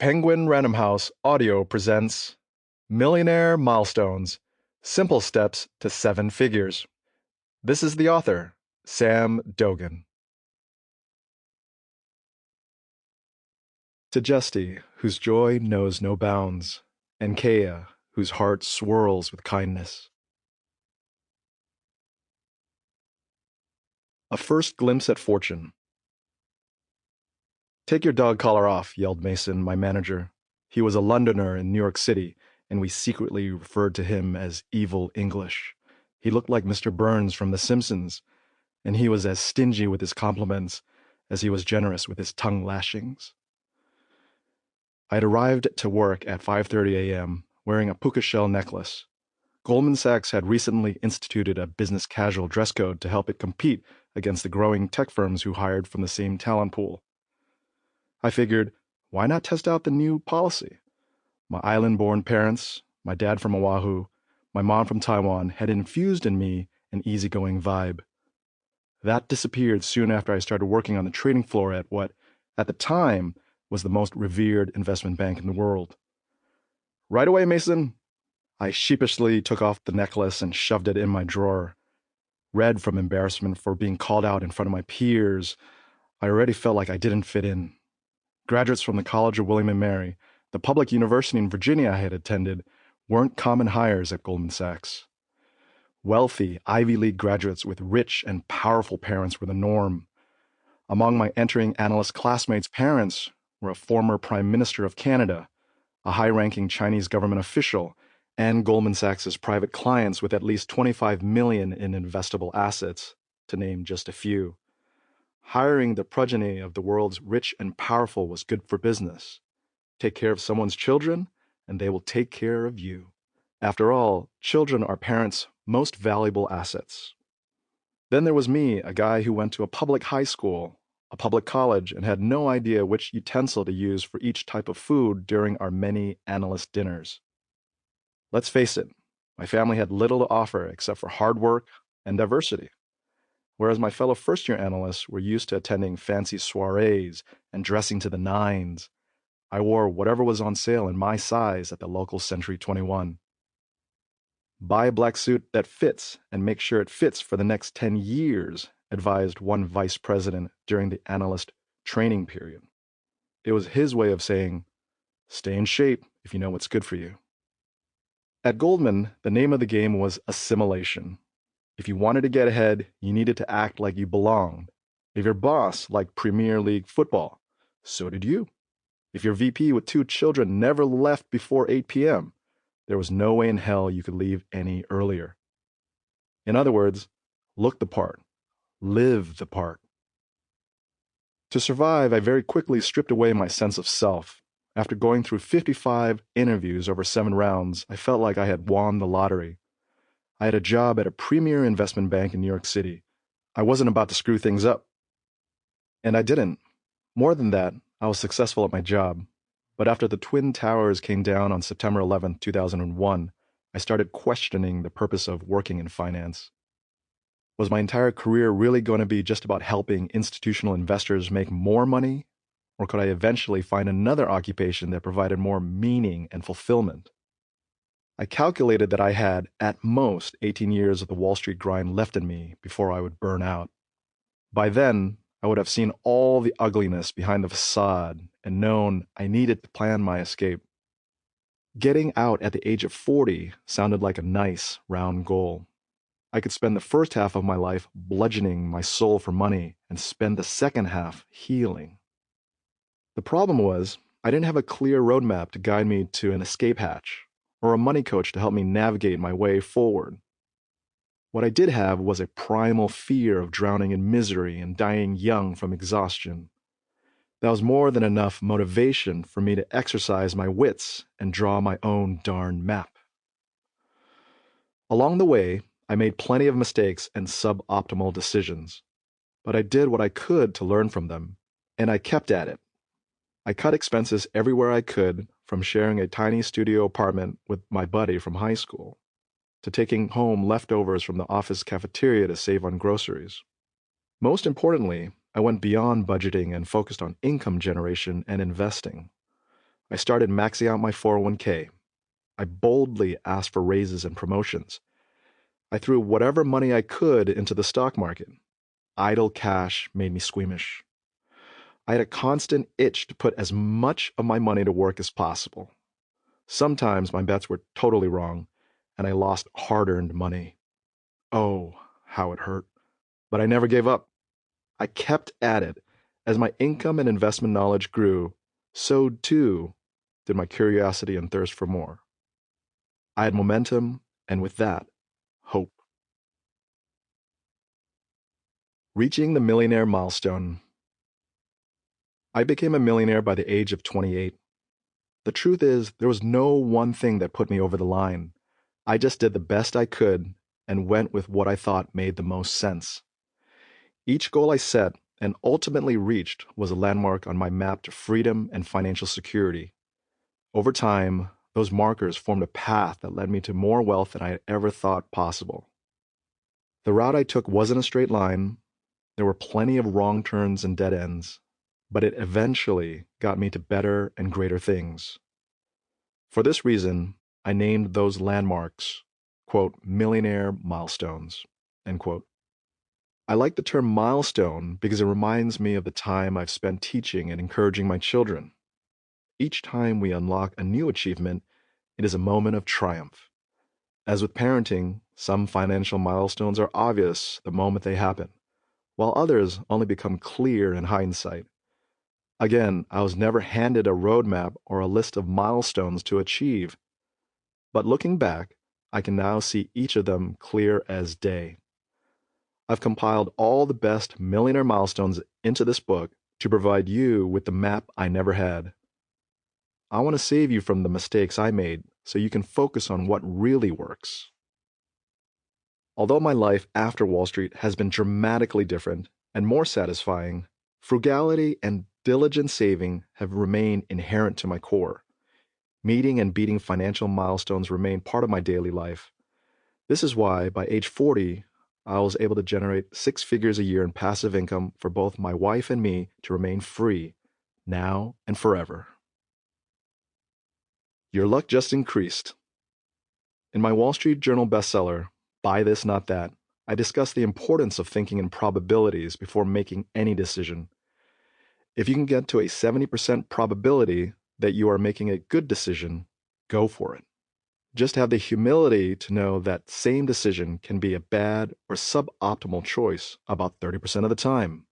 Penguin Random House Audio presents Millionaire Milestones, Simple Steps to Seven Figures. This is the author, Sam Dogen. To Justy, whose joy knows no bounds, and Kea, whose heart swirls with kindness. A first glimpse at fortune. "Take your dog collar off," yelled Mason, my manager. He was a Londoner in New York City, and we secretly referred to him as Evil English. He looked like Mr. Burns from The Simpsons, and he was as stingy with his compliments as he was generous with his tongue lashings. I had arrived to work at 5:30 a.m., wearing a puka shell necklace. Goldman Sachs had recently instituted a business casual dress code to help it compete against the growing tech firms who hired from the same talent pool. I figured, why not test out the new policy? My island-born parents, my dad from Oahu, my mom from Taiwan, had infused in me an easygoing vibe. That disappeared soon after I started working on the trading floor at what, at the time, was the most revered investment bank in the world. "Right away, Mason." I sheepishly took off the necklace and shoved it in my drawer. Red from embarrassment for being called out in front of my peers, I already felt like I didn't fit in. Graduates from the College of William & Mary, the public university in Virginia I had attended, weren't common hires at Goldman Sachs. Wealthy Ivy League graduates with rich and powerful parents were the norm. Among my entering analyst classmates' parents were a former Prime Minister of Canada, a high-ranking Chinese government official, and Goldman Sachs's private clients with at least $25 million in investable assets, to name just a few. Hiring the progeny of the world's rich and powerful was good for business. Take care of someone's children, and they will take care of you. After all, children are parents' most valuable assets. Then there was me, a guy who went to a public high school, a public college, and had no idea which utensil to use for each type of food during our many analyst dinners. Let's face it, my family had little to offer except for hard work and diversity. Whereas my fellow first-year analysts were used to attending fancy soirees and dressing to the nines, I wore whatever was on sale in my size at the local Century 21. "Buy a black suit that fits and make sure it fits for the next 10 years, advised one vice president during the analyst training period. It was his way of saying, stay in shape if you know what's good for you. At Goldman, the name of the game was assimilation. If you wanted to get ahead, you needed to act like you belonged. If your boss liked Premier League football, so did you. If your VP with 2 children never left before 8 p.m., there was no way in hell you could leave any earlier. In other words, look the part. Live the part. To survive, I very quickly stripped away my sense of self. After going through 55 interviews over 7 rounds, I felt like I had won the lottery. I had a job at a premier investment bank in New York City. I wasn't about to screw things up. And I didn't. More than that, I was successful at my job. But after the Twin Towers came down on September 11, 2001, I started questioning the purpose of working in finance. Was my entire career really going to be just about helping institutional investors make more money? Or could I eventually find another occupation that provided more meaning and fulfillment? I calculated that I had, at most, 18 years of the Wall Street grind left in me before I would burn out. By then, I would have seen all the ugliness behind the facade and known I needed to plan my escape. Getting out at the age of 40 sounded like a nice, round goal. I could spend the first half of my life bludgeoning my soul for money and spend the second half healing. The problem was, I didn't have a clear roadmap to guide me to an escape hatch, or a money coach to help me navigate my way forward. What I did have was a primal fear of drowning in misery and dying young from exhaustion. That was more than enough motivation for me to exercise my wits and draw my own darn map. Along the way, I made plenty of mistakes and suboptimal decisions, but I did what I could to learn from them, and I kept at it. I cut expenses everywhere I could, from sharing a tiny studio apartment with my buddy from high school, to taking home leftovers from the office cafeteria to save on groceries. Most importantly, I went beyond budgeting and focused on income generation and investing. I started maxing out my 401k. I boldly asked for raises and promotions. I threw whatever money I could into the stock market. Idle cash made me squeamish. I had a constant itch to put as much of my money to work as possible. Sometimes my bets were totally wrong, and I lost hard-earned money. Oh, how it hurt. But I never gave up. I kept at it. As my income and investment knowledge grew, so too did my curiosity and thirst for more. I had momentum, and with that, hope. Reaching the millionaire milestone. I became a millionaire by the age of 28. The truth is, there was no one thing that put me over the line. I just did the best I could and went with what I thought made the most sense. Each goal I set and ultimately reached was a landmark on my map to freedom and financial security. Over time, those markers formed a path that led me to more wealth than I had ever thought possible. The route I took wasn't a straight line. There were plenty of wrong turns and dead ends, but it eventually got me to better and greater things. For this reason, I named those landmarks, quote, Millionaire Milestones, end quote. I like the term milestone because it reminds me of the time I've spent teaching and encouraging my children. Each time we unlock a new achievement, it is a moment of triumph. As with parenting, some financial milestones are obvious the moment they happen, while others only become clear in hindsight. Again, I was never handed a roadmap or a list of milestones to achieve. But looking back, I can now see each of them clear as day. I've compiled all the best millionaire milestones into this book to provide you with the map I never had. I want to save you from the mistakes I made so you can focus on what really works. Although my life after Wall Street has been dramatically different and more satisfying, frugality and diligent saving have remained inherent to my core. Meeting and beating financial milestones remain part of my daily life. This is why, by age 40, I was able to generate 6 figures a year in passive income for both my wife and me to remain free, now and forever. Your luck just increased. In my Wall Street Journal bestseller, Buy This, Not That, I discuss the importance of thinking in probabilities before making any decision. If you can get to a 70% probability that you are making a good decision, go for it. Just have the humility to know that same decision can be a bad or suboptimal choice about 30% of the time.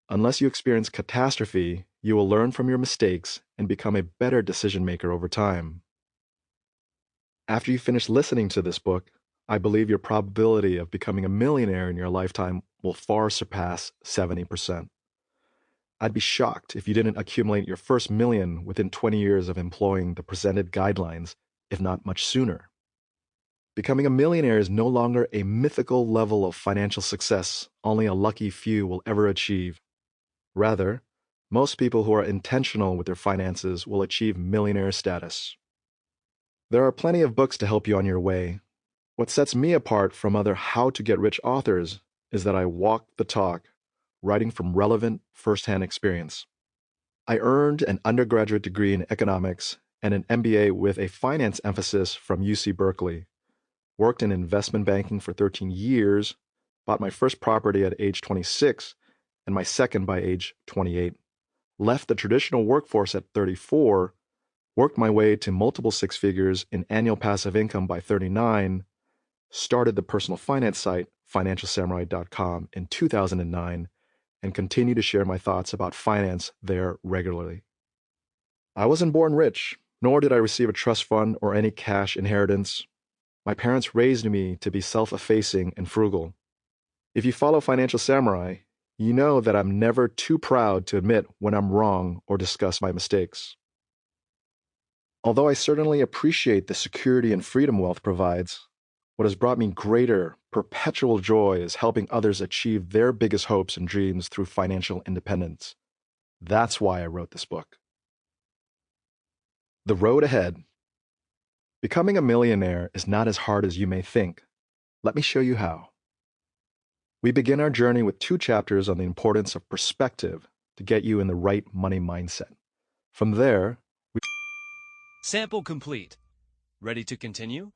Unless you experience catastrophe, you will learn from your mistakes and become a better decision maker over time. After you finish listening to this book, I believe your probability of becoming a millionaire in your lifetime will far surpass 70%. I'd be shocked if you didn't accumulate your first million within 20 years of employing the presented guidelines, if not much sooner. Becoming a millionaire is no longer a mythical level of financial success only a lucky few will ever achieve. Rather, most people who are intentional with their finances will achieve millionaire status. There are plenty of books to help you on your way. What sets me apart from other how-to-get-rich authors is that I walk the talk, writing from relevant, first-hand experience. I earned an undergraduate degree in economics and an MBA with a finance emphasis from UC Berkeley, worked in investment banking for 13 years, bought my first property at age 26 and my second by age 28, left the traditional workforce at 34, worked my way to multiple six figures in annual passive income by 39, started the personal finance site financialsamurai.com in 2009, and continue to share my thoughts about finance there regularly. I wasn't born rich, nor did I receive a trust fund or any cash inheritance. My parents raised me to be self-effacing and frugal. If you follow Financial Samurai, you know that I'm never too proud to admit when I'm wrong or discuss my mistakes. Although I certainly appreciate the security and freedom wealth provides, what has brought me greater, perpetual joy is helping others achieve their biggest hopes and dreams through financial independence. That's why I wrote this book. The road ahead. Becoming a millionaire is not as hard as you may think. Let me show you how. We begin our journey with 2 chapters on the importance of perspective to get you in the right money mindset. From there, Sample complete. Ready to continue?